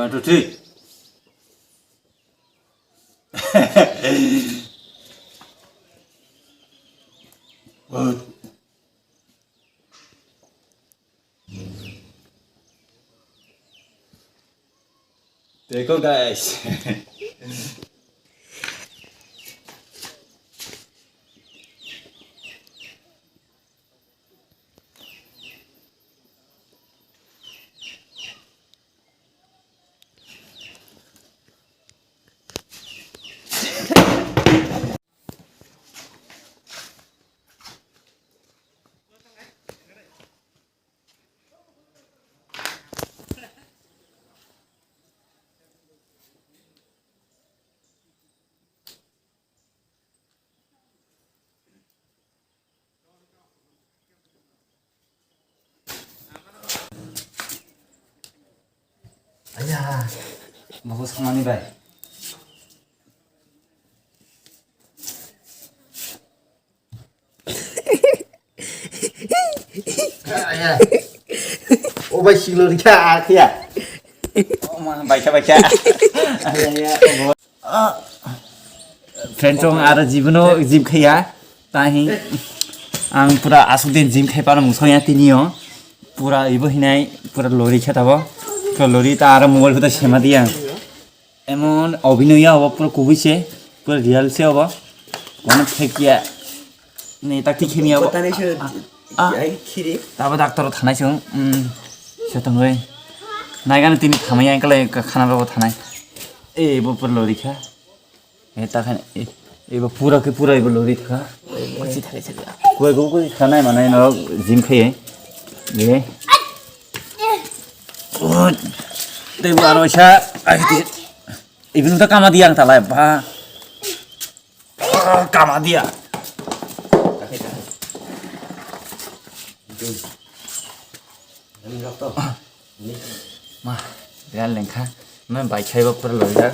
1, 2, 3. Good. There you go, guys. Ayah, bagus sama nih, Bay. Ayah. Oh, Bay sih lorikha ya. Oh, mah baca-baca. Ayah, oh. Friend chong ada jibuno jib khaya. Tahi ang pura asuk din jib khai para musoya tinio. Pura ibu hinai pura lorikha tabo. লরি তার mobile হতে সেমা দিয়া এমন অভিনয় হব পুরো কবিছে পুরো রিয়েলসে হব কোনো ফেকিয়া নেই তাকে খেমি হব তারপর ডাক্তার থানাইছো সেতঙ্গে নাইগানে তিনি থামাই আঙ্কালে খানা বাবু থানায় এবার পুরো লরিখা তাখান এবার পুরাকে পুরা এবার লরি থাকা কয়ে গো খানায় মানে জিম খাইয়ে এ Tebu anu siya, ibin udah kama dia ang talay ba? Kama dia. Mah, dia lengkah, main baik saya baper loh ya.